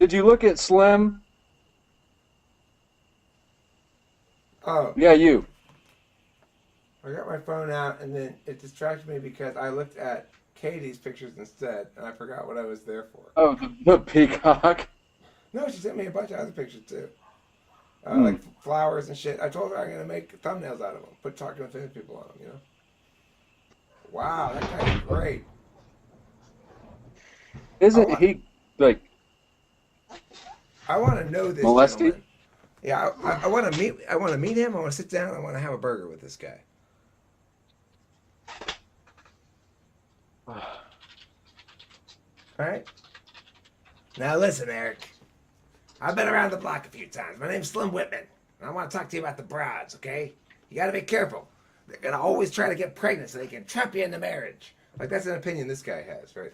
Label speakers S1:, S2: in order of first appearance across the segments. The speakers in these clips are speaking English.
S1: Did you look at Slim?
S2: Oh,
S1: Yeah, you.
S2: I got my phone out and then it distracted me because I looked at Katie's pictures instead and I forgot what I was there for.
S1: Oh, the peacock.
S2: No, she sent me a bunch of other pictures too.
S1: Hmm.
S2: Like flowers and shit. I told her I'm gonna make thumbnails out of them, put talking to famous people on them. Wow, that guy's great. I
S1: Isn't
S2: want,
S1: he like
S2: I want to know this
S1: molesty?
S2: gentleman. Yeah, I want to meet. I want to meet him. I want to sit down. I want to have a burger with this guy. All right. Now listen, Eric. I've been around the block a few times. My name's Slim Whitman, and I want to talk to you about the broads. Okay? You got to be careful. They're gonna always try to get pregnant so they can trap you into marriage. Like that's an opinion this guy has, right?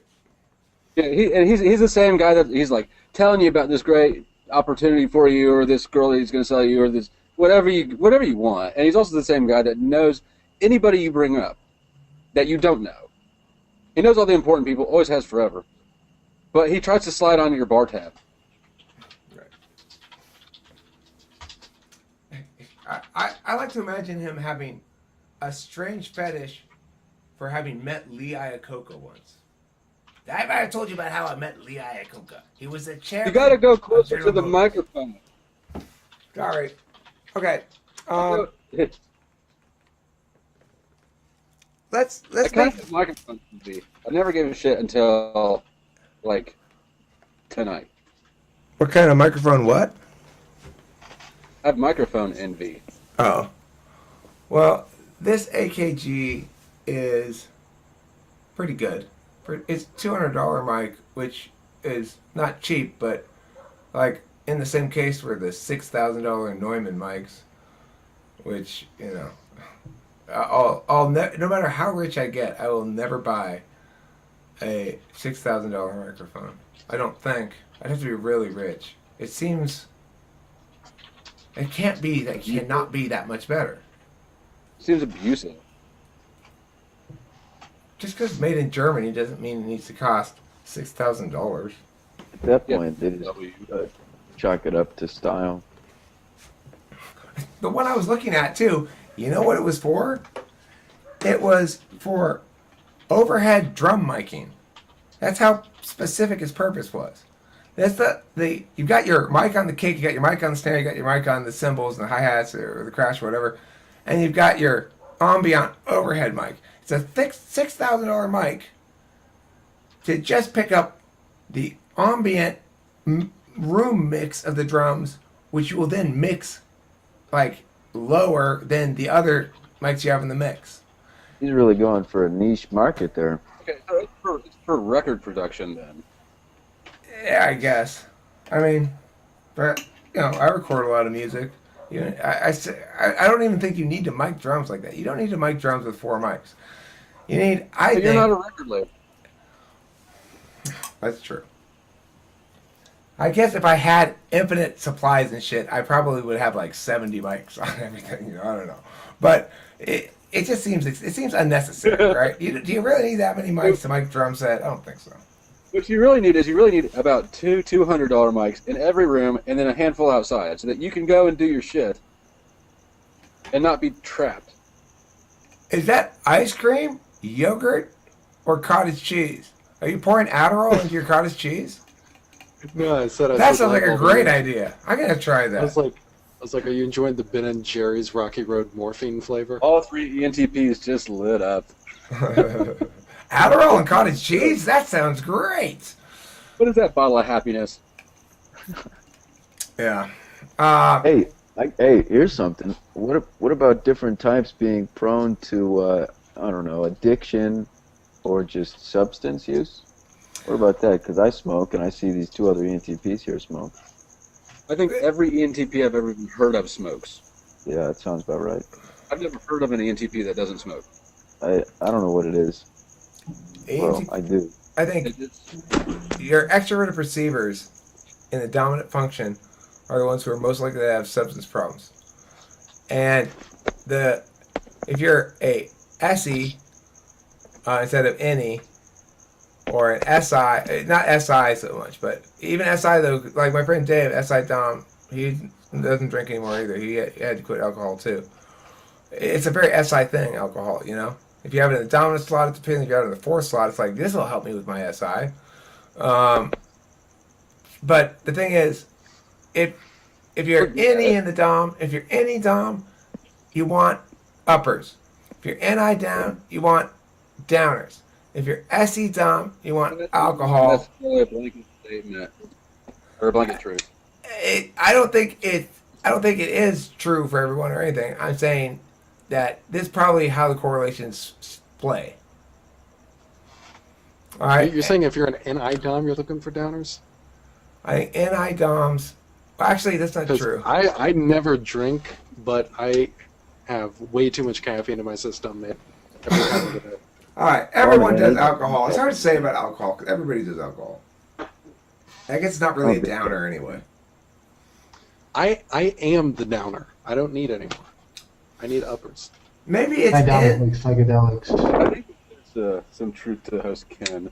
S1: Yeah, he's the same guy that he's like telling you about this great opportunity for you, or this girl that he's going to sell you, or this whatever you want. And he's also the same guy that knows anybody you bring up that you don't know. He knows all the important people, always has forever. But he tries to slide onto your bar tab.
S2: Right. I like to imagine him having a strange fetish for having met Lee Iacocca once. I might have told you about how I met Lee Iacocca. He was the
S1: You got to
S2: chairman
S1: go
S2: of
S1: closer to
S2: General
S1: the
S2: Motors.
S1: microphone.
S2: Sorry. Okay. Um,
S1: I
S2: let's
S1: kind
S2: make.
S1: of have microphone envy. I never gave a shit until like tonight.
S2: What kind of microphone? What?
S1: I have microphone envy.
S2: Oh. Well, this AKG is pretty good. It's $200 mic, which is not cheap, but like in the same case were the $6,000 Neumann mics, which no matter how rich I get, I will never buy a $6,000 microphone. I don't think I'd have to be really rich. It seems it can't be that cannot be that much better.
S1: Seems abusive.
S2: Just because made in Germany doesn't mean it needs to cost $6,000.
S3: At that
S1: Yeah.
S3: point, they just
S1: W.
S3: chalk it up to style.
S2: The one I was looking at too, you know what it was for? It was for overhead drum miking. That's how specific its purpose was. That's the you've got your mic on the kick, you got your mic on the snare, you got your mic on the cymbals and the hi hats or the crash or whatever, and you've got your ambient overhead mic. It's a thick $6,000 mic to just pick up the ambient room mix of the drums, which you will then mix like lower than the other mics you have in the mix.
S3: He's really going for a niche market there.
S1: Okay, so it's for record production then.
S2: Yeah, I guess. I mean, but I record a lot of music. I don't even think you need to mic drums like that. You don't need to mic drums with four mics. You need, I
S1: But you're
S2: think,
S1: not a record label.
S2: that's true. I guess if I had infinite supplies and shit, I probably would have like 70 mics on everything. I don't know, but it just seems unnecessary, right? Do you really need that many mics to mic drum set? I don't think so.
S1: What you really need is about two $200 mics in every room, and then a handful outside, so that you can go and do your shit and not be trapped.
S2: Is that ice cream, yogurt, or cottage cheese? Are you pouring Adderall into your cottage cheese?
S4: No, I said I
S2: That
S4: would
S2: sounds like a
S4: all
S2: great
S4: the-
S2: idea. I'm gonna try
S4: I was
S2: that.
S4: like, I was like, are you enjoying the Ben and Jerry's Rocky Road morphine flavor?
S1: All three ENTPs just lit up.
S2: Adderall and cottage cheese? That sounds great.
S1: What is that bottle of happiness?
S2: Yeah.
S3: Hey, here's something. What about different types being prone to I don't know, addiction or just substance use? What about that? Because I smoke, and I see these two other ENTPs here smoke.
S1: I think every ENTP I've ever even heard of smokes.
S3: Yeah, that sounds about right.
S1: I've never heard of an ENTP that doesn't smoke.
S3: I don't know what it is. Well, I do.
S2: I think your extroverted perceivers in the dominant function are the ones who are most likely to have substance problems. And if you're a SE instead of any, or an SI, not SI so much, but even SI though, like my friend Dave, SI Dom, he doesn't drink anymore either. He had to quit alcohol too. It's a very SI thing, alcohol, you know? If you have it in the dominant slot, it depends. If you have it in the fourth slot, it's like, this will help me with my SI. But the thing is, if you're any in the Dom, if you're any Dom, you want uppers. If you're NI down, you want downers. If you're SE Dom, you want alcohol.
S1: That's really a blanket statement or a blanket truth.
S2: I don't think it is true for everyone or anything. I'm saying that this is probably how the correlations play. All right.
S4: You're saying if you're an NI Dom, you're looking for downers?
S2: I think NI Doms. Well, actually, that's not
S4: 'Cause
S2: true.
S4: I never drink, but I have way too much caffeine in my system. Every time I get it.
S2: All right. Everyone
S3: man,
S2: does
S3: it's-
S2: alcohol. It's hard to say about alcohol because everybody does alcohol. I guess it's not really a downer anyway.
S4: I am the downer. I don't need any more. I need uppers.
S2: Maybe it's
S5: I doubt it
S2: in,
S5: like psychedelics.
S1: I think there's some truth to host Ken.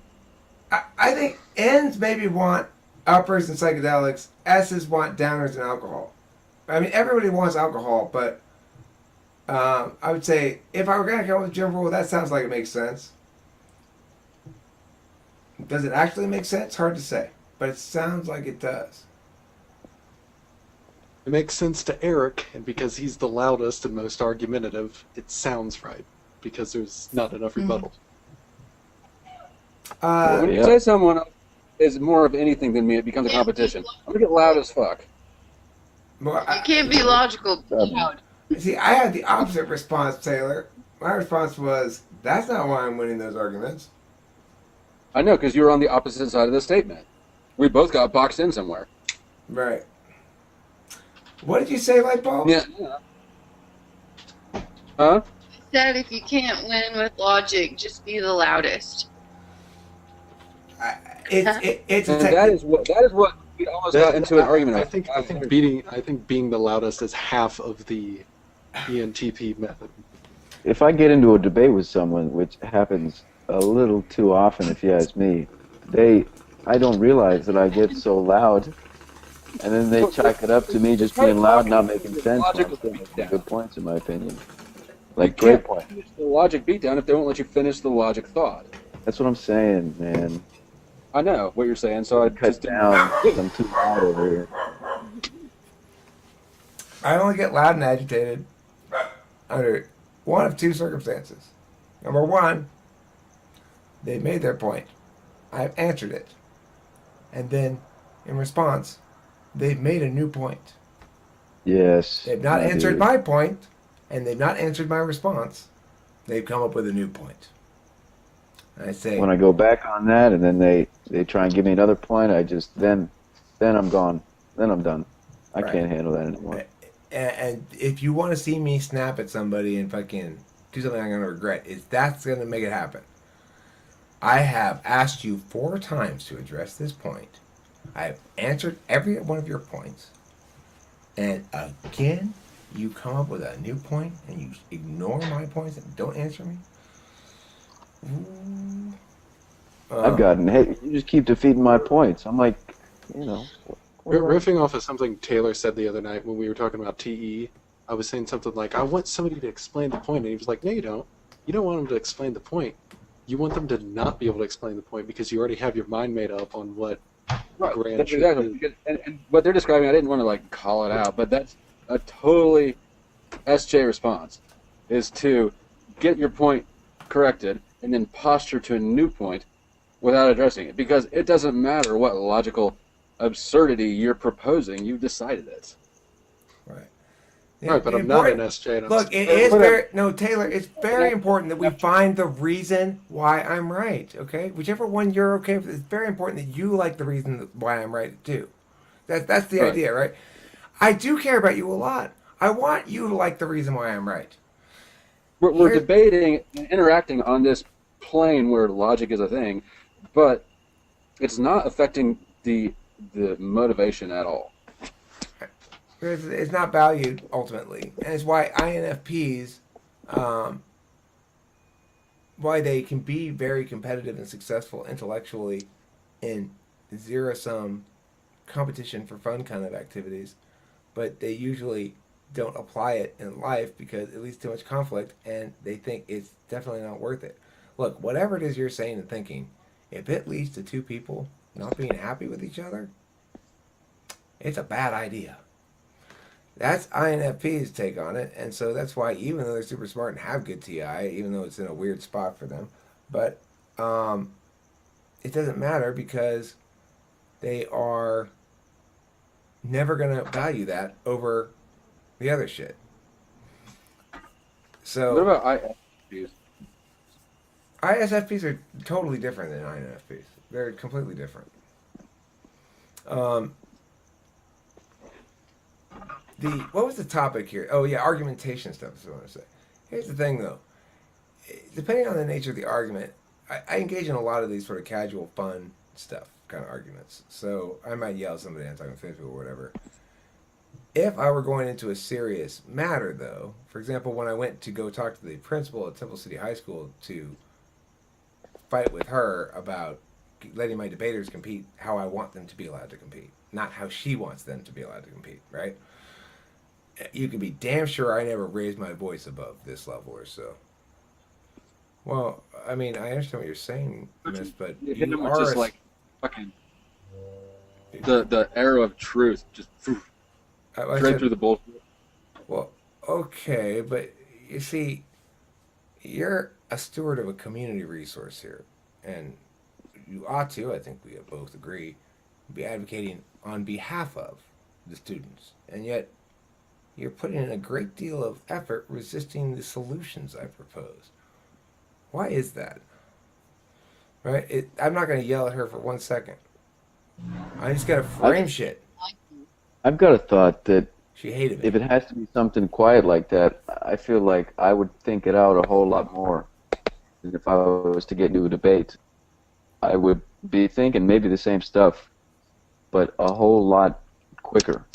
S2: I think N's maybe want uppers and psychedelics. S's want downers and alcohol. I mean, everybody wants alcohol, but I would say if I were going to come up with a general rule, that sounds like it makes sense. Does it actually make sense? Hard to say, but it sounds like it does.
S4: It makes sense to Eric, and because he's the loudest and most argumentative, it sounds right, because there's not enough rebuttal.
S1: When you say someone is more of anything than me, it becomes a competition. I'm gonna get loud as fuck.
S2: Well,
S6: You can't be logical. Loud.
S2: see, I had the opposite response, Taylor. My response was, that's not why I'm winning those arguments.
S1: I know, because you were on the opposite side of the statement. We both got boxed in somewhere.
S2: Right. What did you say, Lightbulb?
S1: Yeah. Huh?
S6: Said if you can't win with logic, just be the loudest.
S2: It's a
S1: And
S2: technique.
S1: that is what we almost got into an argument.
S4: I think being the loudest is half of the ENTP method.
S3: If I get into a debate with someone, which happens a little too often, if you ask me, I don't realize that I get so loud, and then they chalk it up to me just being loud, not making sense. When I'm still making good points, in my opinion. Like,
S1: You
S3: great
S1: can't
S3: point.
S1: finish the logic beatdown if they won't let you finish the logic thought.
S3: That's what I'm saying, man.
S1: I know what you're saying, so I
S3: Cut
S1: just
S3: down. 'Cause I'm too loud over here.
S2: I only get loud and agitated under one of two circumstances. Number one, they made their point. I've answered it. And then, in response, they've made a new point.
S3: Yes.
S2: They've not
S3: I
S2: answered
S3: do.
S2: my point, and they've not answered my response. They've come up with a new point. I say,
S3: When I go back on that, and then they try and give me another point, I just then I'm gone. Then I'm done. I
S2: Right.
S3: can't handle that anymore.
S2: and if you want to see me snap at somebody and fucking do something I'm gonna regret, that's gonna make it happen. I have asked you 4 times to address this point. I've answered every one of your points, and again, you come up with a new point and you ignore my points and don't answer me. Ooh.
S3: I've gotten, hey, you just keep defeating my points. I'm like, you know.
S4: Riffing off of something Taylor said the other night when we were talking about TE, I was saying something like, I want somebody to explain the point, and he was like, no, you don't. You don't want them to explain the point. You want them to not be able to explain the point because you already have your mind made up on what grand
S1: That's
S4: shit
S1: exactly.
S4: is.
S1: Because, and what they're describing, I didn't want to like call it out, but that's a totally SJ response, is to get your point corrected and then posture to a new point without addressing it, because it doesn't matter what logical absurdity you're proposing, you've decided it.
S2: Right.
S4: Right, but I'm not an SJ. And I'm
S2: Look, it is very Taylor. It's very important that we find the reason why I'm right. Okay, whichever one you're okay with, it's very important that you like the reason why I'm right too. That's the
S1: Right.
S2: idea, right? I do care about you a lot. I want you to like the reason why I'm right.
S1: We're
S2: Here-
S1: debating and interacting on this plane where logic is a thing, but it's not affecting the motivation at all.
S2: It's not valued ultimately, and it's why INFPs why they can be very competitive and successful intellectually in zero sum competition for fun kind of activities, but they usually don't apply it in life because it leads to much conflict and they think it's definitely not worth it. Look, whatever it is you're saying and thinking, if it leads to two people not being happy with each other, it's a bad idea. That's INFP's take on it, and so that's why even though they're super smart and have good TI, even though it's in a weird spot for them, but it doesn't matter because they are never going to value that over the other shit. So
S1: What about ISFPs?
S2: ISFPs are totally different than INFPs. They're completely different. What was the topic here? Oh yeah, argumentation stuff is what I want to say. Here's the thing though. Depending on the nature of the argument, I engage in a lot of these sort of casual, fun stuff, kind of arguments. So I might yell at somebody on talking Facebook or whatever. If I were going into a serious matter, though, for example, when I went to go talk to the principal at Temple City High School to fight with her about letting my debaters compete how I want them to be allowed to compete, not how she wants them to be allowed to compete, right? You can be damn sure I never raised my voice above this level or so. Well, I mean, I understand what you're saying, Miss, but
S1: You hit
S2: you
S1: them with
S2: are
S1: just like fucking the arrow of truth, just
S2: I
S1: straight
S2: said,
S1: through the bullshit.
S2: well, okay, but you see, you're a steward of a community resource here, and you ought to, I think we both agree, be advocating on behalf of the students, and yet you're putting in a great deal of effort resisting the solutions I propose. Why is that? Right? I'm not going to yell at her for 1 second. I just got to frame shit.
S3: I've got a thought that
S2: She hated me.
S3: if it has to be something quiet like that, I feel like I would think it out a whole lot more than if I was to get into a debate. I would be thinking maybe the same stuff, but a whole lot quicker.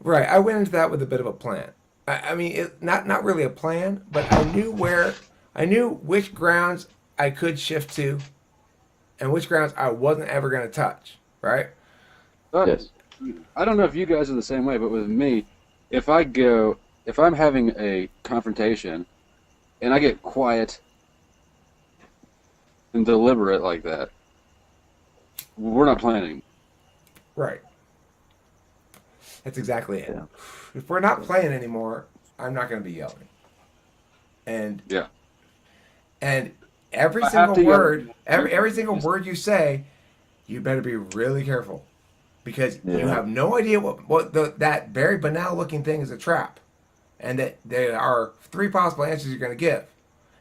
S2: Right. I went into that with a bit of a plan. I mean, not really a plan, but I knew which grounds I could shift to, and which grounds I wasn't ever going to touch. Right.
S1: But
S3: Yes.
S1: I don't know if you guys are the same way, but with me, if I'm having a confrontation and I get quiet and deliberate like that, we're not planning.
S2: Right. That's exactly it.
S3: Yeah.
S2: If we're not playing anymore, I'm not going to be yelling. And
S1: Yeah.
S2: and every
S1: I have
S2: single
S1: to yell.
S2: word, every single word you say, you better be really careful, because you
S3: Yeah.
S2: have no idea what that very banal looking thing is a trap, and that there are three possible answers you're going to give,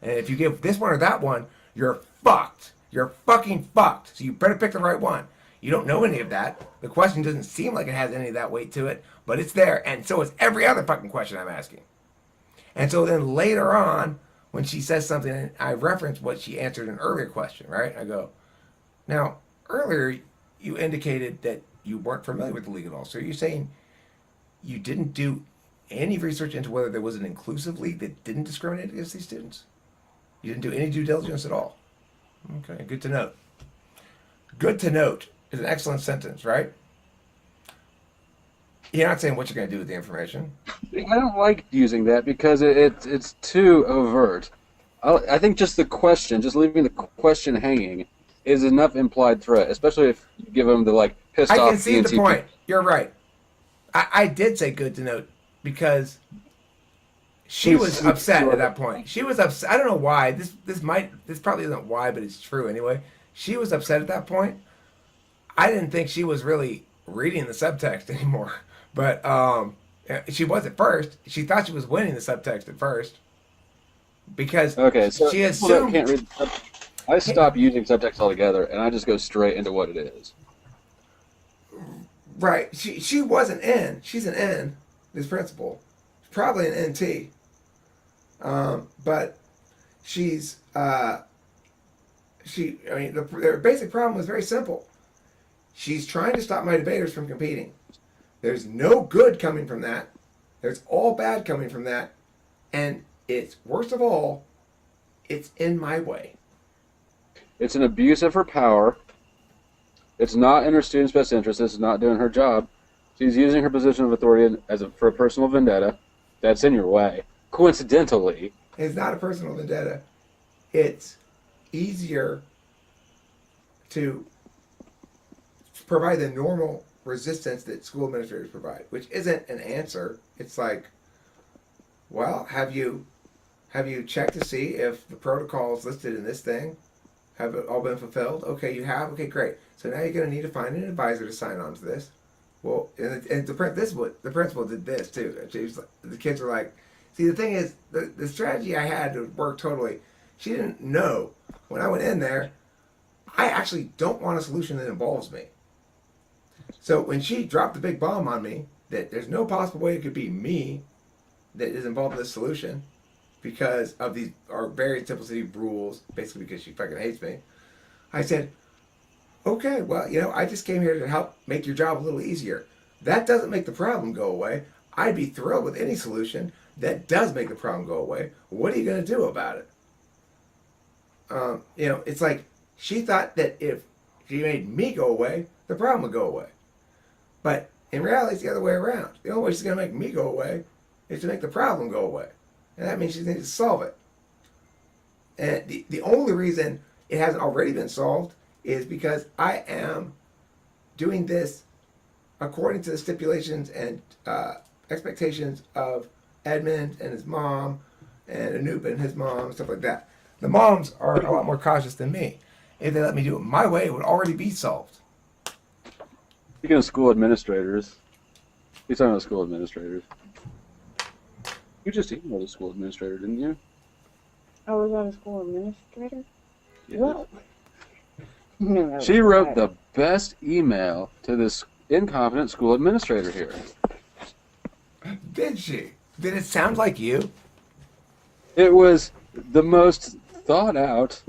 S2: and if you give this one or that one, you're fucked. You're fucking fucked. So you better pick the right one. You don't know any of that. The question doesn't seem like it has any of that weight to it, but it's there, and so is every other fucking question I'm asking. And so then later on, when she says something, I reference what she answered an earlier question, right? I go, now, earlier you indicated that you weren't familiar with the league at all. So are you saying you didn't do any research into whether there was an inclusive league that didn't discriminate against these students? You didn't do any due diligence at all? Okay, good to note. Good to note is an excellent sentence, right? You're not saying what you're going to do with the information.
S1: I don't like using that because it's too overt. I think just the question, just leaving the question hanging, is enough implied threat, especially if you give them the like pissed
S2: I
S1: off
S2: can see the
S1: DNC
S2: point. You're right. I did say good to note because she was upset at that point. She was upset. I don't know why. This probably isn't why, but it's true anyway. She was upset at that point. I didn't think she was really reading the subtext anymore, but she was at first. She thought she was winning the subtext at first because
S1: Okay, so
S2: she
S1: people that
S2: assumed.
S1: can't read the subtext, I stop using subtext altogether, and I just go straight into what it is.
S2: Right. She wasn't in. She's an N, this principal. Probably an NT. But she's I mean their basic problem was very simple. She's trying to stop my debaters from competing. There's no good coming from that. There's all bad coming from that. And it's worst of all, it's in my way.
S1: It's an abuse of her power. It's not in her student's best interest. It's not doing her job. She's using her position of authority for a personal vendetta. That's in your way. Coincidentally.
S2: It's not a personal vendetta. It's easier to provide the normal resistance that school administrators provide, which isn't an answer. It's like, well, have you checked to see if the protocols listed in this thing have all been fulfilled? Okay, you have. Okay, great. So now you're going to need to find an advisor to sign on to this. Well, and the principal did this too. The kids were like, see, the thing is, the strategy I had would work totally. She didn't know when I went in there. I actually don't want a solution that involves me. So when she dropped the big bomb on me that there's no possible way it could be me that is involved in this solution because of these our very simple city rules, basically because she fucking hates me, I said, okay, well, I just came here to help make your job a little easier. That doesn't make the problem go away. I'd be thrilled with any solution that does make the problem go away. What are you going to do about it? It's like she thought that if she made me go away, the problem would go away. But in reality, it's the other way around. The only way she's going to make me go away is to make the problem go away. And that means she needs to solve it. And the only reason it hasn't already been solved is because I am doing this according to the stipulations and expectations of Edmund and his mom and Anoop and his mom and stuff like that. The moms are a lot more cautious than me. If they let me do it my way, it would already be solved.
S1: Speaking of school administrators, he's talking about school administrators. You just emailed a school administrator, didn't you?
S5: I was on a school administrator?
S1: Yeah.
S5: Well, no,
S1: She wrote the best email to this incompetent school administrator here.
S2: Did she? Did it sound like you?
S1: It was the most thought out,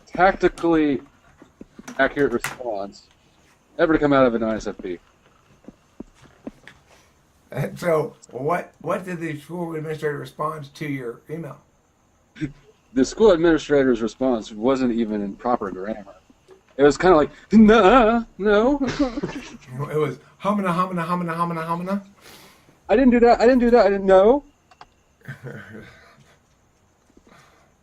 S1: tactically accurate response ever to come out of an ISFP.
S2: And so, what did the school administrator respond to your email?
S1: The school administrator's response wasn't even in proper grammar. It was kind of like, nah, no.
S2: It was humana, humana, humana, humana, humana.
S1: I didn't do that. I didn't know.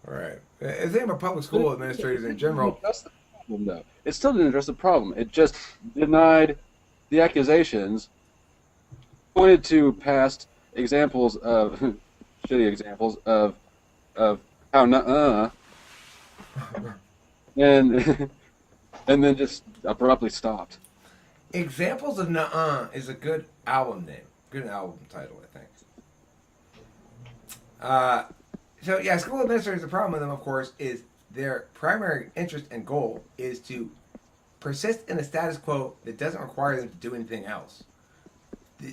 S2: All right. The thing about public school administrators in general.
S1: That's the problem, though. It still didn't address the problem. It just denied the accusations, pointed to past examples of shitty examples of how and and then just abruptly stopped.
S2: Examples of nuh-uh is a good album name. Good album title, I think. So yeah, school administrators, the problem with them, of course, is their primary interest and goal is to persist in a status quo that doesn't require them to do anything else.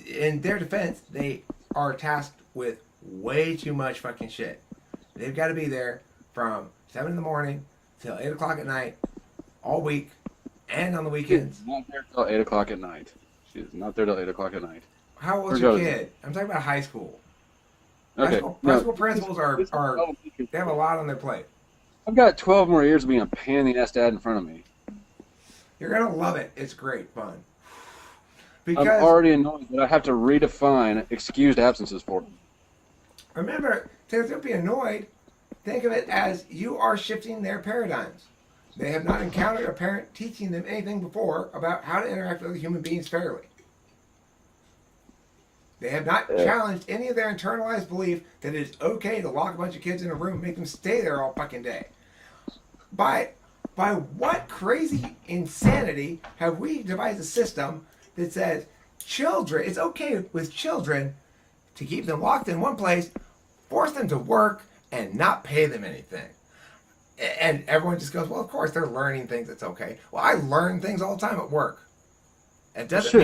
S2: In their defense, they are tasked with way too much fucking shit. They've got to be there from 7 in the morning till 8 o'clock at night, all week, and on the weekends.
S1: She's not there till 8 o'clock at night. She's not there till 8 o'clock at night.
S2: How old's your kid? I'm talking about high school.
S1: Okay.
S2: High school principals are they have a lot on their plate.
S1: I've got 12 more years of being a pain in the ass dad in front of me.
S2: You're gonna love it. It's great fun.
S1: I'm already annoyed that I have to redefine excused absences for them.
S2: Remember, don't be annoyed. Think of it as you are shifting their paradigms. They have not encountered a parent teaching them anything before about how to interact with other human beings fairly. They have not challenged any of their internalized belief that it is okay to lock a bunch of kids in a room and make them stay there all fucking day. By what crazy insanity have we devised a system that says children, it's okay with children to keep them locked in one place, force them to work, and not pay them anything? And everyone just goes, well, of course, they're learning things. It's okay. Well, I learn things all the time at work. It doesn't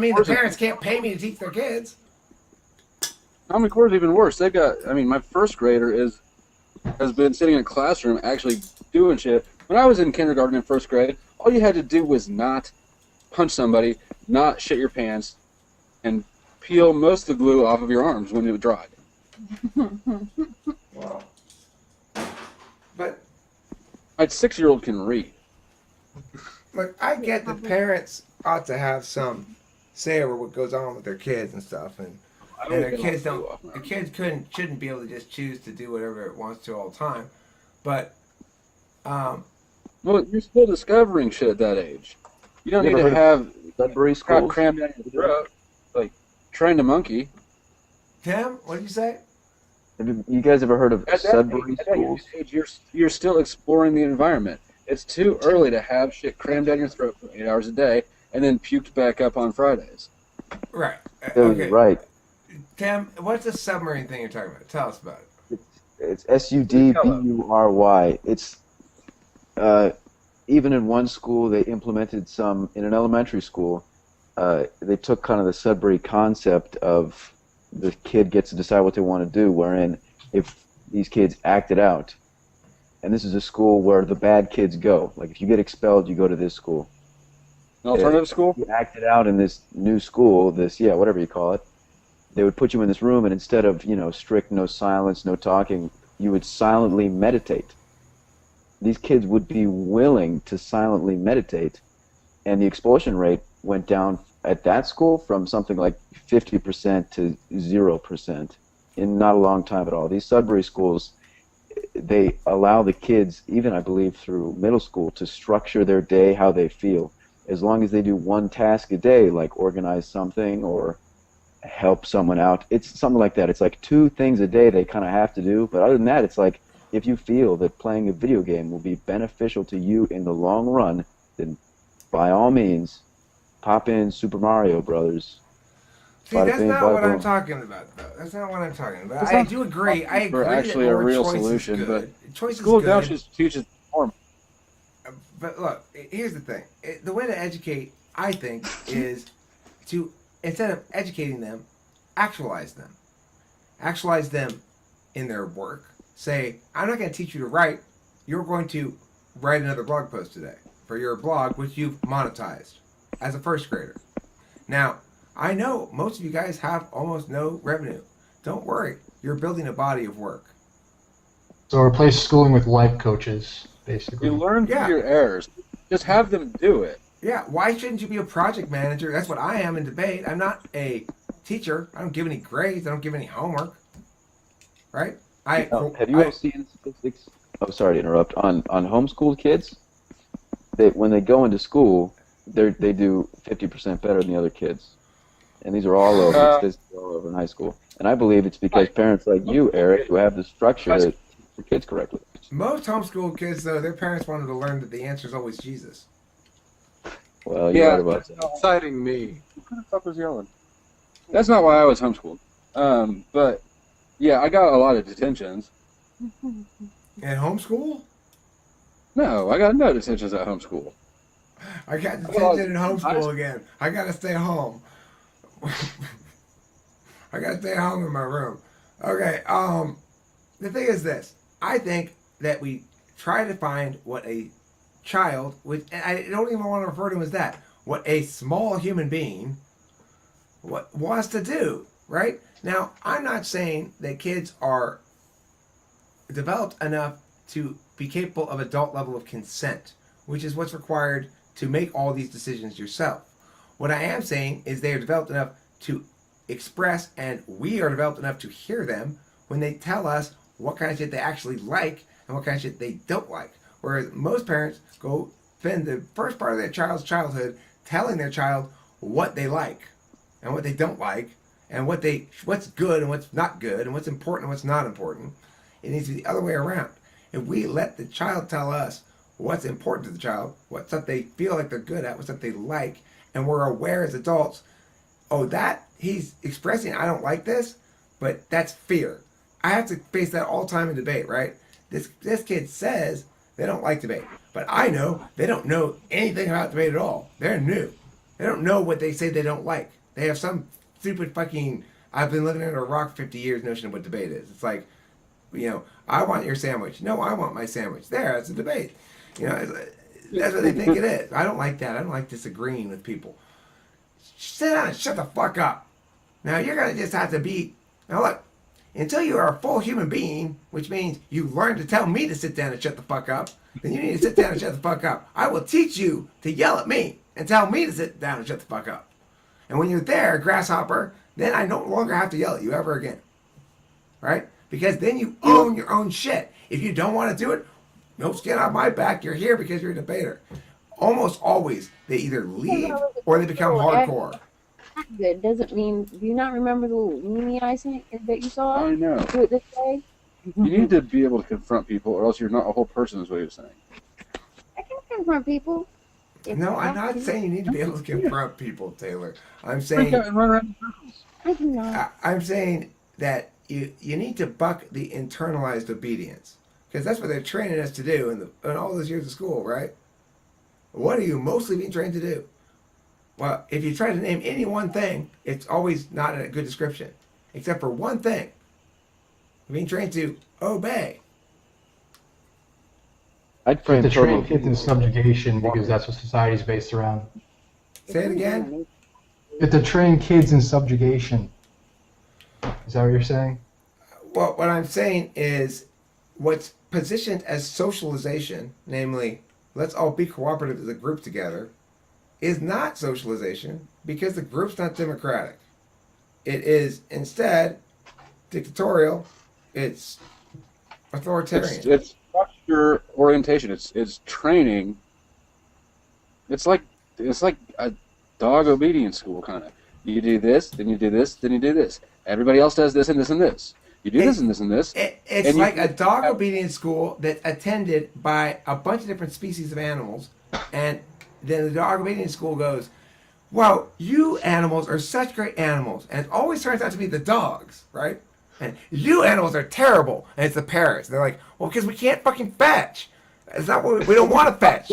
S2: mean the parents can't pay me to teach their kids.
S1: Common Core is even worse. They've got, my first grader has been sitting in a classroom actually doing shit. When I was in kindergarten and first grade, all you had to do was not punch somebody, not shit your pants, and peel most of the glue off of your arms when it dried.
S2: Well, but
S1: My 6-year-old can read.
S2: look, I get that parents ought to have some say over what goes on with their kids and stuff, and
S1: I
S2: and
S1: don't
S2: their
S1: get
S2: kids
S1: all
S2: don't.
S1: off
S2: The kids shouldn't be able to just choose to do whatever it wants to all the time. But
S1: Well, you're still discovering shit at that age. You don't
S3: You
S1: need
S3: ever
S1: to
S3: heard of
S1: have
S3: Sudbury
S1: crap
S3: schools?
S1: crammed down your throat. Like, train a monkey.
S2: Tim, what did you say?
S3: You guys ever heard of
S1: At that
S3: Sudbury
S1: age, at that
S3: schools?
S1: age, you're still exploring the environment. It's too early to have shit crammed down your throat for 8 hours a day and then puked back up on Fridays.
S2: Right.
S3: Billy,
S2: Okay.
S3: right.
S2: Tim, what's the submarine thing you're talking about? Tell us about it.
S3: It's SUDBURY. It's even in one school they implemented some in an elementary school. They took kind of the Sudbury concept of the kid gets to decide what they want to do, wherein if these kids act it out, and this is a school where the bad kids go. Like if you get expelled, you go to this school.
S1: An alternative school?
S3: You acted out in this new school, whatever you call it. They would put you in this room, and instead of strict no silence, no talking, you would silently meditate. These kids would be willing to silently meditate, and the expulsion rate went down at that school from something like 50% to 0% in not a long time at all. These Sudbury schools, they allow the kids, even I believe through middle school, to structure their day how they feel. As long as they do one task a day, like organize something or help someone out. It's something like that. It's like 2 things a day they kind of have to do. But other than that, it's like if you feel that playing a video game will be beneficial to you in the long run, then by all means, pop in Super Mario Brothers.
S2: See,
S3: Bada
S2: that's
S3: bing,
S2: not
S3: bada
S2: what I'm
S3: boom.
S2: talking about, though. That's not what I'm talking about.
S1: It's
S2: I
S1: not
S2: do agree. I
S1: for
S2: agree
S1: actually
S2: that
S1: a
S2: more
S1: real
S2: choice
S1: solution,
S2: is good. Choice
S1: School
S2: is
S1: now
S2: good.
S1: just teaches form.
S2: But look, here's the thing. The way to educate, I think, is to, instead of educating them, actualize them. Actualize them in their work. Say, I'm not going to teach you to write. You're going to write another blog post today for your blog, which you've monetized as a first grader. Now, I know most of you guys have almost no revenue. Don't worry. You're building a body of work.
S7: So replace schooling with life coaches, basically.
S1: You learn
S2: Yeah.
S1: through your errors. Just have them do it.
S2: Yeah, why shouldn't you be a project manager? That's what I am in debate. I'm not a teacher. I don't give any grades. I don't give any homework. Right?
S3: Have you ever seen statistics? Oh, sorry to interrupt. On homeschooled kids, when they go into school, they do 50% better than the other kids, and these are all over. Statistics all over in high school, and I believe it's because parents like you, Eric, who have the structure to teach their kids correctly.
S2: Most homeschool kids, though, their parents wanted to learn that the answer is always Jesus.
S3: Well, you're right about that.
S4: Citing me.
S1: Who the fuck was yelling? That's not why I was homeschooled. But yeah, I got a lot of detentions.
S2: At homeschool?
S1: No, I got no detentions at homeschool.
S2: I got detention in homeschool again. I gotta stay home. I gotta stay home in my room. Okay, the thing is this. I think that we try to find what a child, and I don't even want to refer to him as that, what a small human being wants to do, right? Now, I'm not saying that kids are developed enough to be capable of adult level of consent, which is what's required to make all these decisions yourself. What I am saying is they are developed enough to express, and we are developed enough to hear them when they tell us what kind of shit they actually like and what kind of shit they don't like. Whereas most parents go spend the first part of their child's childhood telling their child what they like and what they don't like, and what's good and what's not good, and what's important and what's not important. It needs to be the other way around. If we let the child tell us what's important to the child, what stuff they feel like they're good at, what stuff they like, and we're aware as adults, oh, that he's expressing, I don't like this, but that's fear. I have to face that all the time in debate, right? This kid says they don't like debate, but I know they don't know anything about debate at all. They're new. They don't know what they say they don't like. They have some stupid fucking, I've been living under a rock for 50 years notion of what debate is. It's like, I want your sandwich. No, I want my sandwich. There, it's a debate. That's what they think it is. I don't like that. I don't like disagreeing with people. Sit down and shut the fuck up. Now, you're going to just have to be, now look, until you are a full human being, which means you learn to tell me to sit down and shut the fuck up, then you need to sit down and shut the fuck up. I will teach you to yell at me and tell me to sit down and shut the fuck up. And when you're there, grasshopper, then I no longer have to yell at you ever again. Right? Because then you own your own shit. If you don't want to do it, no skin on my back. You're here because you're a debater. Almost always, they either leave or they become hardcore.
S5: That doesn't mean. Do you not remember the little meme I sent that you saw?
S1: I know.
S5: Do it this way.
S1: You need to be able to confront people, or else you're not a whole person, is what he was saying.
S5: I can confront people.
S2: No, I'm not saying you need to be able to confront people, Taylor. I'm saying
S1: Freak out and run around in circles.
S5: I do not.
S2: I'm saying that you need to buck the internalized obedience, because that's what they're training us to do in all those years of school, right? What are you mostly being trained to do? Well, if you try to name any one thing, it's always not a good description, except for one thing. You're being trained to obey.
S3: I'd frame
S7: To train
S3: turbo.
S7: kids in subjugation because that's what society's based around.
S2: Say it again.
S7: If to train kids in subjugation. Is that what you're saying?
S2: Well, what I'm saying is what's positioned as socialization, namely, let's all be cooperative as a group together, is not socialization because the group's not democratic. It is instead dictatorial. It's authoritarian.
S1: It's structure orientation. It's training. It's like a dog obedience school kind of. You do this, then you do this, then you do this. Everybody else does this and this and this. You do this and this and this.
S2: It's like a dog obedience school that's attended by a bunch of different species of animals, and then the dog obedience school goes, "Wow, you animals are such great animals," and it always turns out to be the dogs, right? And you animals are terrible, and it's the parrots. They're like, "Well, because we can't fucking fetch. It's not what we don't want to fetch.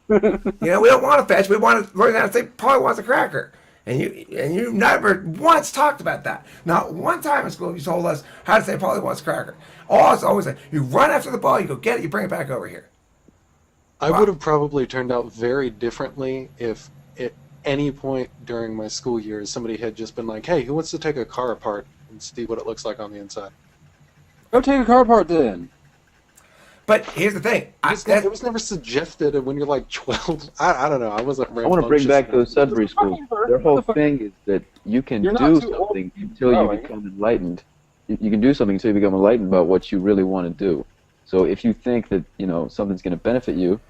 S2: We don't want to fetch. We want to learn how to say Polly wants a cracker." And you never once talked about that. Not one time in school you told us how to say Polly wants a cracker. All it's always like, you run after the ball, you go get it, you bring it back over here.
S4: I would have probably turned out very differently if at any point during my school years somebody had just been like, "Hey, who wants to take a car apart and see what it looks like on the inside?"
S1: Go take a car apart then.
S2: But here's the thing.
S4: It was never suggested when you're like 12. I don't know. I wasn't
S3: I want to bring back those Sudbury schools. Their whole thing is that you can
S1: You're not
S3: do
S1: too old.
S3: something until you
S1: Oh,
S3: become enlightened. You can do something until you become enlightened about what you really want to do. So if you think that something's going to benefit you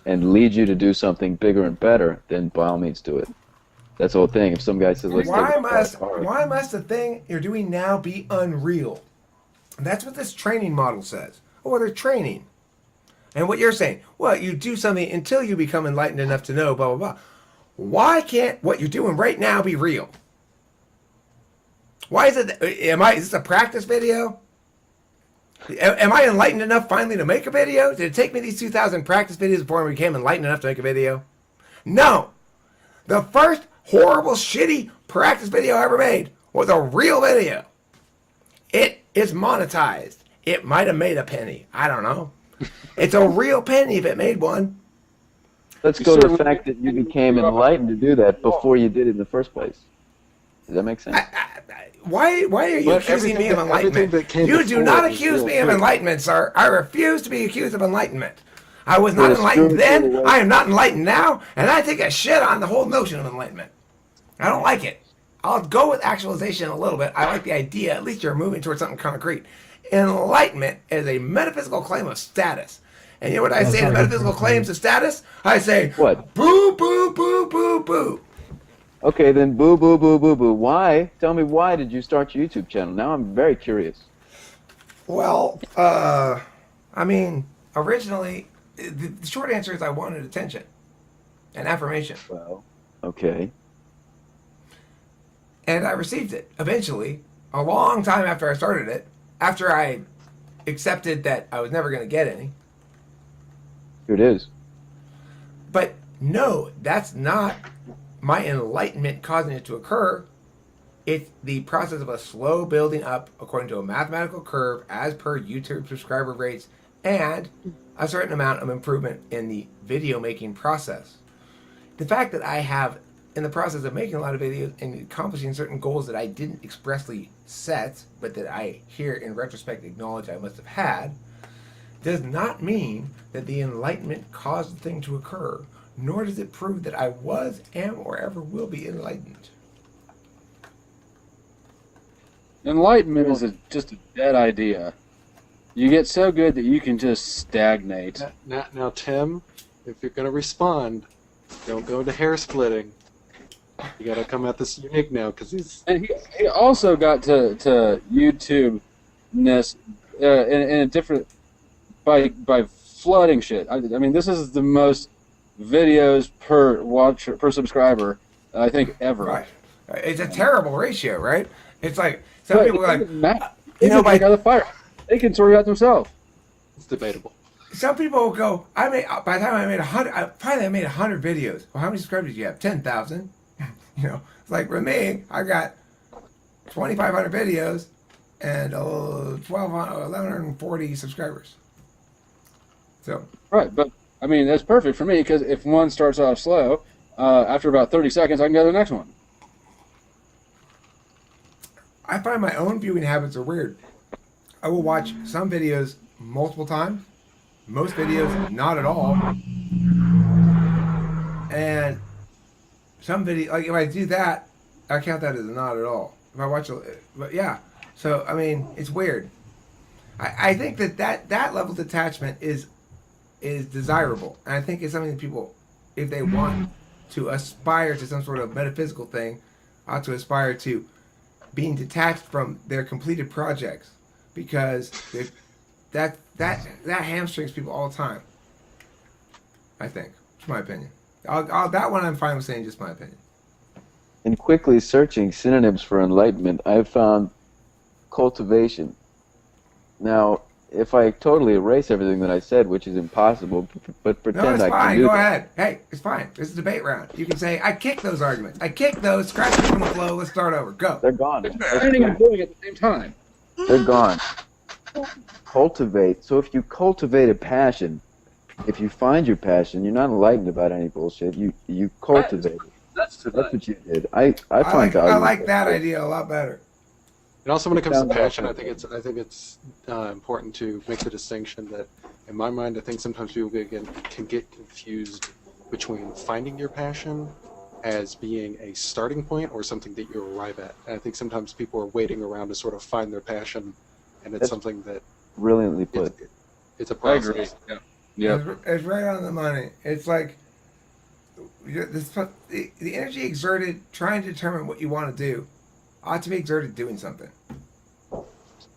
S3: and lead you to do something bigger and better, then by all means do it. That's the whole thing. If some guy says, "Let's take a car,"
S2: why must the thing you're doing now be unreal? And that's what this training model says. Oh, they're training. And what you're saying, well, you do something until you become enlightened enough to know, blah, blah, blah. Why can't what you're doing right now be real? Why is it, is this a practice video? Am I enlightened enough finally to make a video? Did it take me these 2,000 practice videos before I became enlightened enough to make a video? No. The first horrible, shitty practice video I ever made was a real video. It is monetized. It might have made a penny. I don't know. It's a real penny if it made one.
S3: Let's go to the fact that you became enlightened to do that before you did it in the first place. Does that make sense?
S2: Why are you accusing me of enlightenment? You do not accuse me of enlightenment, sir. I refuse to be accused of enlightenment. I was not enlightened then. I am not enlightened now. And I take a shit on the whole notion of enlightenment. I don't like it. I'll go with actualization a little bit. I like the idea. At least you're moving towards something concrete. Enlightenment is a metaphysical claim of status. And you know what I say to metaphysical claims of status? I say,
S3: what?
S2: Boo, boo, boo, boo, boo.
S3: Okay, then boo, boo, boo, boo, boo. Why? Tell me, why did you start your YouTube channel? Now I'm very curious.
S2: Well, originally, the short answer is I wanted attention and affirmation.
S3: Well, okay.
S2: And I received it eventually, a long time after I started it, after I accepted that I was never going to get any.
S3: Here it is.
S2: But no, that's not my enlightenment causing it to occur. It's the process of a slow building up according to a mathematical curve as per YouTube subscriber rates and a certain amount of improvement in the video making process. The fact that I have in the process of making a lot of videos and accomplishing certain goals that I didn't expressly set, but that I here in retrospect acknowledge I must have had, does not mean that the enlightenment caused the thing to occur, nor does it prove that I was, am, or ever will be enlightened.
S1: Enlightenment is just a dead idea. You get so good that you can just stagnate.
S4: Now, Tim, if you're going to respond, don't go into hair splitting. You got to come at this unique now, because he's...
S1: And he also got to YouTube-ness in a different... By flooding shit. I mean, this is the most videos per watcher, per subscriber, I think, ever.
S2: Right. It's a terrible ratio, right? It's like, some people are like...
S1: By the fire. They can sort it out themselves.
S4: It's debatable.
S2: Some people will go, by the time I made 100, I made 100 videos. Well, how many subscribers do you have? 10,000. You know, it's like with me, I got 2,500 videos and 1,140 subscribers. So.
S1: Right, but I mean, that's perfect for me because if one starts off slow, after about 30 seconds, I can go to the next one.
S2: I find my own viewing habits are weird. I will watch some videos multiple times, most videos not at all, and some video, like if I do that, I count that as a not at all. If I watch, but yeah. So I mean, it's weird. I think that level of detachment is desirable, and I think it's something that people, if they want to aspire to some sort of metaphysical thing, ought to aspire to being detached from their completed projects, because that hamstrings people all the time. I think it's my opinion. That one I'm fine with saying just my opinion.
S3: In quickly searching synonyms for enlightenment, I found cultivation. Now, if I totally erase everything that I said, which is impossible, but pretend
S2: No, it's
S3: I
S2: fine.
S3: can do
S2: Go
S3: that.
S2: ahead. Hey, it's fine. This is a debate round. You can say, I kick those arguments. I kick those. Scratch them from the flow. Let's start over. Go.
S3: They're gone.
S1: Planning and doing it at the same time.
S3: They're gone. Cultivate. So if you cultivate a passion, if you find your passion, you're not enlightened about any bullshit. You cultivate it. That's what you did. I find value.
S2: I like that idea a lot better.
S4: And also, when it comes to passion, I think it's important to make the distinction that, in my mind, I think sometimes people can get confused between finding your passion as being a starting point or something that you arrive at. And I think sometimes people are waiting around to sort of find their passion, and it's something that
S3: Brilliantly put.
S4: It's a
S1: I
S4: process.
S1: agree. Yeah.
S2: It's right on the money. It's like the energy exerted trying to determine what you want to do ought to be exerted doing something.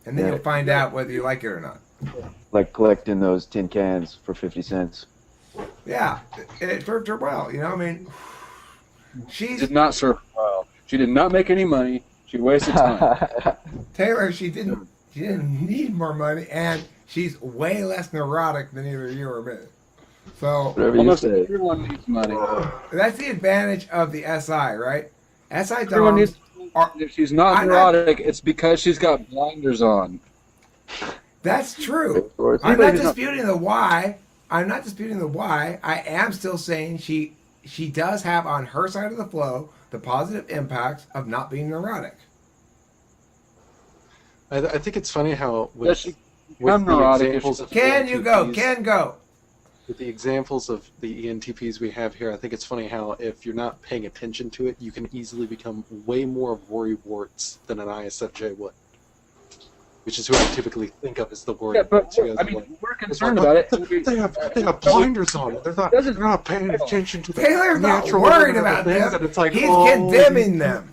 S2: And then
S3: Yeah.
S2: you'll find out whether you like it or not.
S3: Like collecting those tin cans for 50 cents.
S2: Yeah, it served her well. You know, I mean,
S1: She did not serve well. She did not make any money. She wasted time.
S2: Taylor, she didn't need more money, and she's way less neurotic than either you or me. So
S3: Whatever you
S1: Almost
S3: say.
S1: everyone needs money.
S2: that's the advantage of the SI, right? SI
S1: Everyone
S2: doms
S1: needs.
S2: are.
S1: If she's not
S2: I'm not-
S1: neurotic, it's because she's got blinders on.
S2: That's true.
S3: Source.
S2: I'm not
S1: Anybody who's
S2: disputing the why. I'm not disputing the why. I am still saying she does have on her side of the flow the positive impacts of not being neurotic.
S4: I think it's funny how
S1: Does she
S4: with
S1: become
S4: the
S1: neurotic if
S4: examples
S1: she-
S4: of
S2: Can you go?
S4: ENTPs
S2: Can go.
S4: With the examples of the ENTPs we have here, I think it's funny how if you're not paying attention to it, you can easily become way more of worrywarts than an ISFJ would. Which is who I typically think of as the worry.
S1: Yeah, but
S4: warts.
S1: I mean, we're concerned about it.
S4: They have blinders on. They're not paying attention to the
S2: Taylor's not
S4: natural
S2: worried
S4: order of
S2: about
S4: things,
S2: them.
S4: and it's like,
S2: He's
S4: oh,
S2: condemning them.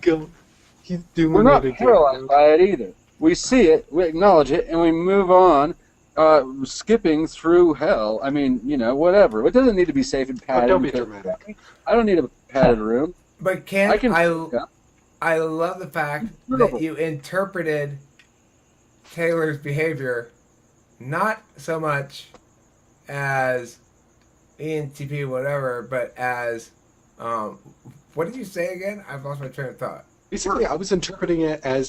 S4: He's doing
S1: We're not
S4: it again.
S1: paralyzed by it either. We see it, we acknowledge it, and we move on, skipping through hell. I mean, whatever. It doesn't need to be safe and padded.
S4: don't be dramatic.
S1: I don't need a padded room.
S2: But I love the fact that you interpreted Taylor's behavior not so much as ENTP whatever, but as what did you say again? I've lost my train of thought.
S4: Basically, I was interpreting it as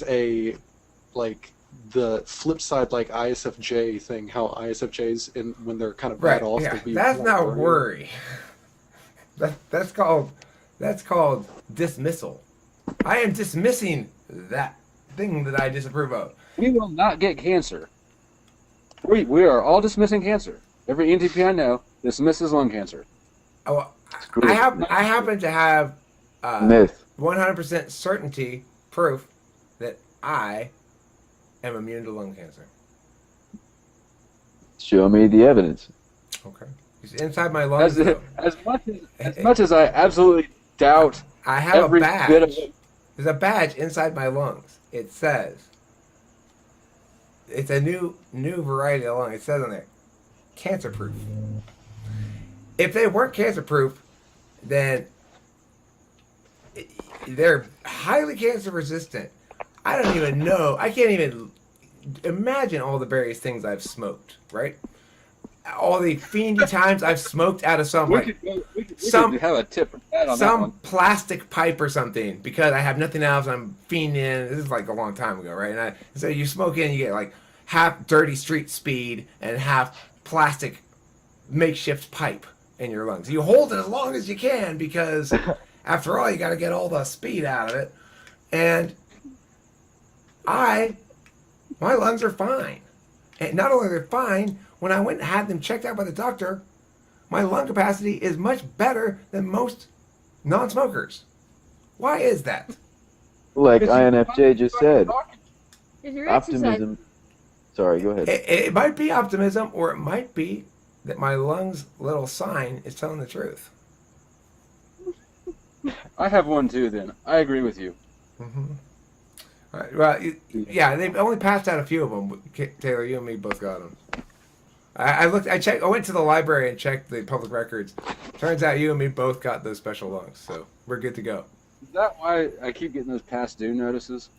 S4: the flip side, like ISFJ thing. How ISFJs, when they're kind of bad off,
S2: Yeah,
S4: they'll be
S2: that's
S4: more
S2: not
S4: worried.
S2: worry. That's called That's called dismissal. I am dismissing that thing that I disapprove of.
S1: We will not get cancer. We are all dismissing cancer. Every ENTP I know dismisses lung cancer.
S2: Oh,
S3: Screw it.
S2: I happen to have
S3: Myth.
S2: 100% certainty proof that I am immune to lung cancer.
S3: Show me the evidence.
S2: Okay. It's inside my lungs.
S1: As much as I absolutely doubt
S2: I have
S1: every
S2: a badge.
S1: bit of it.
S2: There's a badge inside my lungs. It says, it's a new variety of lung. It says on there, cancer proof. If they weren't cancer proof, then they're highly cancer resistant. I don't even know. I can't even imagine all the various things I've smoked, right? All the fiendy times I've smoked out of some
S1: We could have a tip for that on that
S2: some
S1: one.
S2: plastic pipe or something because I have nothing else. I'm fiending. This is like a long time ago, right? So you smoke in, you get like half dirty street speed and half plastic makeshift pipe in your lungs. You hold it as long as you can because after all, you got to get all the speed out of it. And my lungs are fine. And not only are they fine, when I went and had them checked out by the doctor, my lung capacity is much better than most non-smokers. Why is that?
S3: Like INFJ just said,
S5: Because you're exercising.
S3: optimism. Sorry, go ahead.
S2: It might be optimism, or it might be that my lungs' little sign is telling the truth.
S1: I have one too. Then I agree with you.
S2: Mm-hmm. All right, well, yeah, they only passed out a few of them. Taylor, you and me both got them. I looked. I went to the library and checked the public records. Turns out you and me both got those special lungs, so we're good to go.
S1: Is that why I keep getting those past due notices?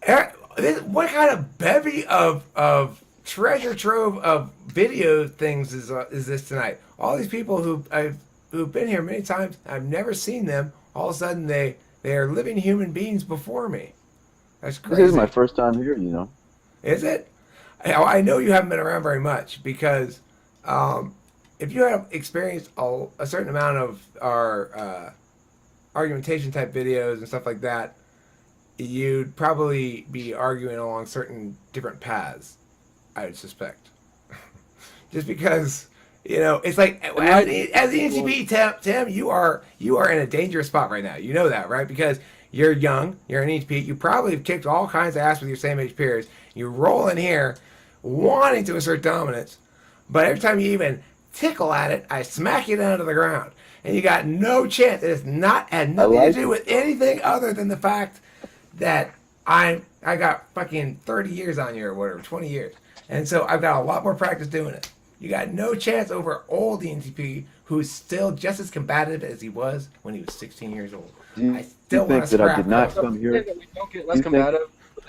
S2: What kind of bevy of treasure trove of video things is this tonight? All these people who've been here many times, I've never seen them. All of a sudden, they are living human beings before me. That's crazy.
S3: This is my first time here, you know.
S2: Is it? I know you haven't been around very much because if you have experienced a certain amount of our argumentation type videos and stuff like that, you'd probably be arguing along certain different paths, I would suspect. Just because, it's like, as the ENTP, Tim, you are in a dangerous spot right now. You know that, right? Because you're young, you're an ENTP, you probably have kicked all kinds of ass with your same age peers. You roll in here wanting to assert dominance, but every time you even tickle at it, I smack you down to the ground. And you got no chance. It's had nothing to do with anything other than the fact that I got fucking 30 years on you or whatever, 20 years. And so I've got a lot more practice doing it. You got no chance over old ENTP who's still just as combative as he was when he was 16 years old.
S3: Do you
S2: I still
S3: think
S2: want to
S3: that I
S2: scrap
S3: did not
S2: those.
S3: come here?
S1: We don't get less combative.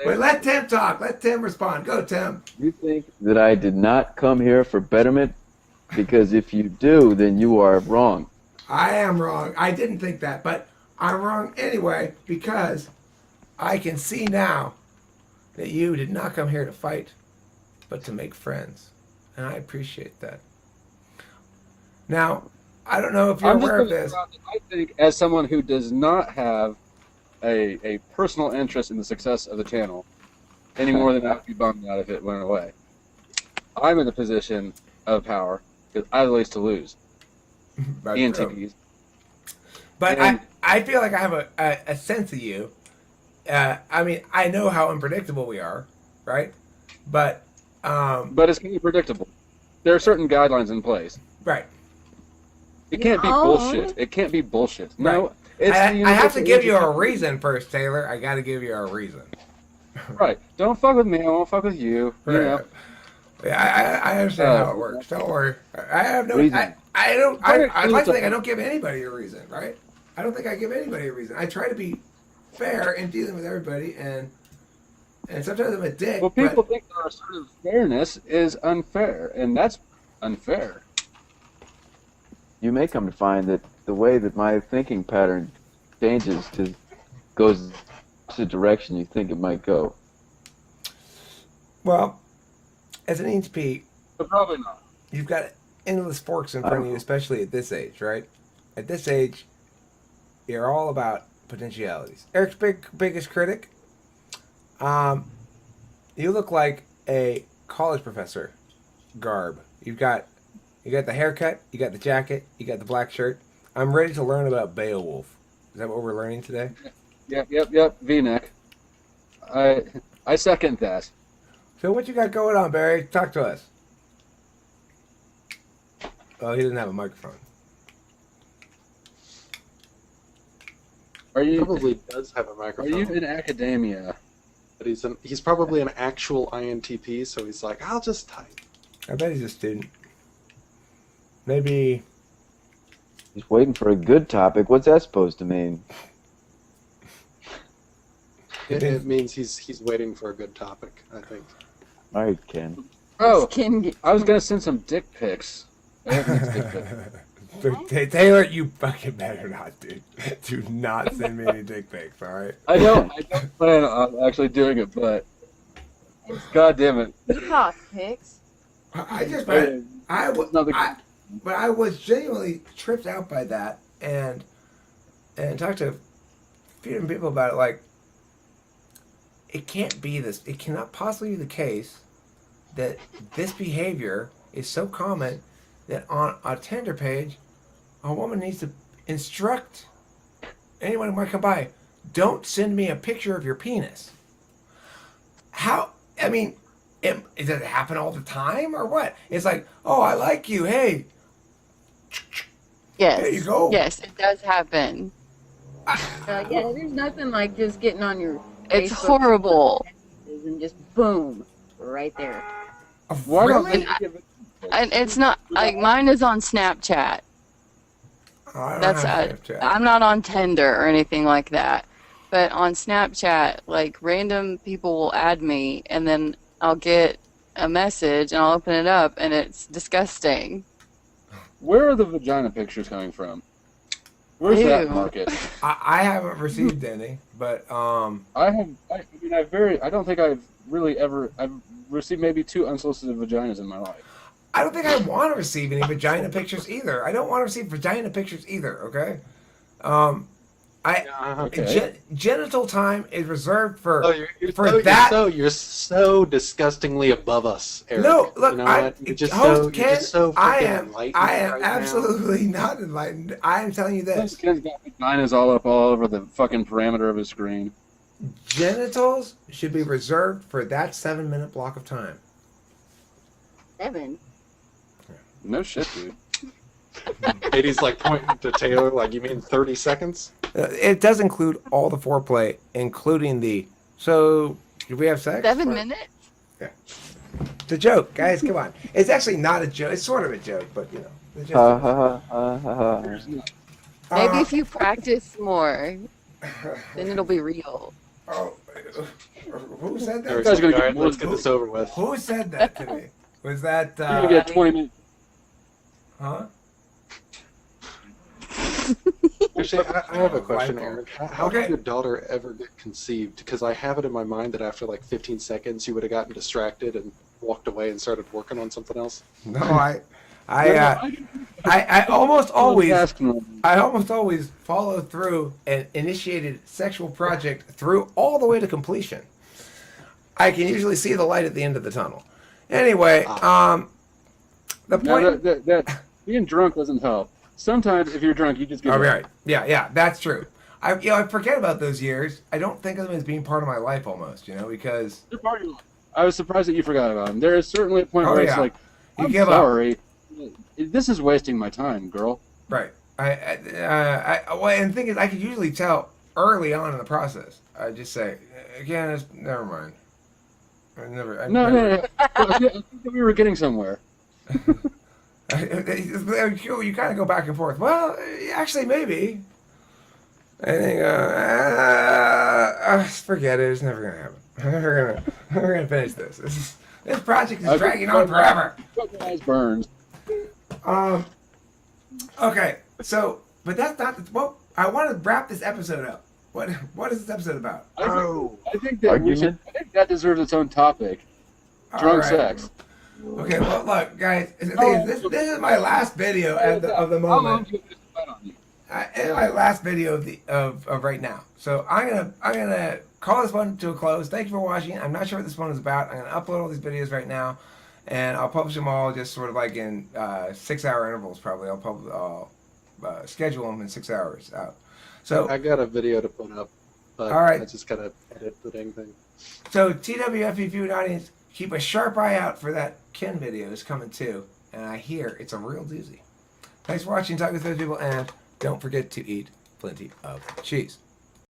S2: Wait, let Tim talk. Let Tim respond. Go, Tim.
S3: You think that I did not come here for betterment? Because if you do, then you are wrong.
S2: I am wrong. I didn't think that, but I'm wrong anyway because I can see now that you did not come here to fight, but to make friends. And I appreciate that. Now, I don't know if you're aware of this.
S1: I think as someone who does not have a personal interest in the success of the channel any more than I would be bummed out if it went away, I'm in a position of power because I have the least to lose. ENTPs.
S2: But
S1: And-
S2: I feel like I have a sense of you. I mean, I know how unpredictable we are, right? But
S1: But it's kind of predictable. There are certain guidelines in place.
S2: right.
S1: It can't be
S5: No.
S1: bullshit. It can't be bullshit. No,
S2: Right.
S1: it's
S2: I
S1: the
S2: have to
S1: universal
S2: give you a
S1: logic.
S2: reason first, Taylor. I got to give you a reason.
S1: Right. Don't fuck with me. I won't fuck with you. You know.
S2: Right. Yeah, I understand how it works. Don't worry. I have no.
S3: Reason.
S2: I don't. I'd like to think I
S1: Reason.
S2: don't give anybody a reason, right? I don't think I give anybody a reason. I try to be fair in dealing with everybody, and sometimes I'm a dick.
S1: Well, people
S2: but
S1: think our sort of fairness is unfair, and that's unfair.
S3: You may come to find that the way that my thinking pattern changes goes the direction you think it might go.
S2: well, as an ENTP,
S1: But probably not.
S2: you've got endless forks in front of you, especially at this age, right? At this age, You're all about potentialities. Eric's biggest critic. You look like a college professor garb. You got the haircut, you got the jacket, you got the black shirt. I'm ready to learn about Beowulf. Is that what we're learning today?
S1: Yep. V-neck. I second that.
S2: So what you got going on, Barry? Talk to us. Oh, he doesn't have a microphone.
S1: Are you
S4: Probably does have a microphone.
S1: Are you in academia?
S4: But he's probably an actual INTP, so he's like, I'll just type.
S2: I bet he's a student. Maybe.
S3: He's waiting for a good topic. What's that supposed to mean?
S4: It means he's waiting for a good topic, I think.
S3: All right, Ken.
S1: Oh,
S5: Skin
S1: I was gonna send some dick pics. I have these dick pics.
S2: Taylor, you fucking better not, dude. Do not send me any dick pics, all right?
S1: I don't plan on actually doing it, but god damn it.
S5: Peacock pics.
S2: But I was genuinely tripped out by that, and talked to a few different people about it. Like, it can't be this. It cannot possibly be the case that this behavior is so common that on a Tinder page, a woman needs to instruct anyone who might come by, don't send me a picture of your penis. How? I mean, does it happen all the time or what? It's like, oh, I like you. Hey,
S5: Yes.
S2: there you go.
S5: Yes, it does happen. Yeah, there's nothing like just getting on your
S8: It's
S5: Facebook
S8: horrible.
S5: and just boom, right there.
S1: Why don't
S2: Really?
S1: they give it?
S8: And it's not like mine is on Snapchat.
S2: Oh, I don't
S8: That's
S2: have Snapchat.
S8: I'm not on Tinder or anything like that. But on Snapchat, like random people will add me and then I'll get a message and I'll open it up and it's disgusting.
S1: Where are the vagina pictures coming from? Where's that
S8: Ew.
S1: market?
S2: I haven't received any, but
S1: I don't think I've really ever. I've received maybe 2 unsolicited vaginas in my life.
S2: I don't think I want to receive any vagina pictures either. I don't want to receive vagina pictures either. Okay.
S1: Okay.
S2: Genital time is reserved for
S4: Oh, you're
S2: for that.
S4: You're so disgustingly above us, Eric.
S2: No, look,
S4: you know
S2: I,
S4: what? You're just
S2: host Ken,
S4: you're just so
S2: I
S4: freaking
S2: am
S4: enlightened right
S2: absolutely not enlightened. I am telling you
S1: This
S2: this:
S1: kid's got vaginas all over the fucking parameter of his screen.
S2: genitals should be reserved for that 7-minute block of time.
S5: 7.
S1: No shit, dude.
S4: now. Katie's like pointing to Taylor, like, you mean 30 seconds?
S2: It does include all the foreplay, including the. So, did we have sex?
S8: 7
S2: What?
S8: minutes?
S2: It's a joke, guys. Come on. It's actually not a joke. It's sort of a joke, but you know. It's just
S3: Ha ha ha ha ha.
S8: Maybe if you practice more, then it'll be real.
S2: Oh, who said that?
S4: Eric's
S1: guy's gonna
S4: like,
S1: get
S4: all right,
S1: more
S4: let's get this over with.
S2: Who said that to me? Was that?
S1: You're gonna get 20 minutes.
S2: Huh?
S4: Actually, I have a question,
S2: Light bulb.
S4: Eric. How
S2: Okay.
S4: did your daughter ever get conceived? Because I have it in my mind that after like 15 seconds, you would have gotten distracted and walked away and started working on something else.
S2: No, I almost always follow through an initiated sexual project through all the way to completion. I can usually see the light at the end of the tunnel. Anyway, the point.
S1: That being drunk doesn't help. Sometimes if you're drunk, you just get.
S2: Oh, right. Yeah, that's true. I forget about those years. I don't think of them as being part of my life almost, because
S1: They're part of your life. I was surprised that you forgot about them. There is certainly a point
S2: Oh,
S1: where
S2: yeah.
S1: it's like,
S2: You
S1: I'm
S2: give up.
S1: sorry. This is wasting my time, girl.
S2: right. Well, and the thing is, I could usually tell early on in the process. I just say, again, never mind.
S1: No. I think that we were getting somewhere.
S2: You kind of go back and forth. Well, actually, maybe. I think, forget it. It's never gonna happen. We're gonna finish this. This project is dragging on forever.
S1: Fucking eyes burned.
S2: Okay. So, but that's not. Well, I want to wrap this episode up. What is this episode about?
S1: I think that I think that deserves its own topic.
S2: All
S1: Drunk
S2: right.
S1: sex.
S2: Okay. Well, look, guys. The thing is, this is my last video of the
S1: How long
S2: moment.
S1: do you want me to bet on you?
S2: Anyway, last video of right now. So I'm gonna call this one to a close. Thank you for watching. I'm not sure what this one is about. I'm gonna upload all these videos right now, and I'll publish them all just sort of like in 6-hour intervals. Probably I'll schedule them in 6 hours out. So
S4: I got a video to put up, but
S2: all right.
S4: I just gotta edit the dang thing.
S2: So TWFP viewing audience, keep a sharp eye out for that Ken video. It's coming too, and I hear it's a real doozy. Thanks for watching. Talk with those people, and don't forget to eat plenty of cheese.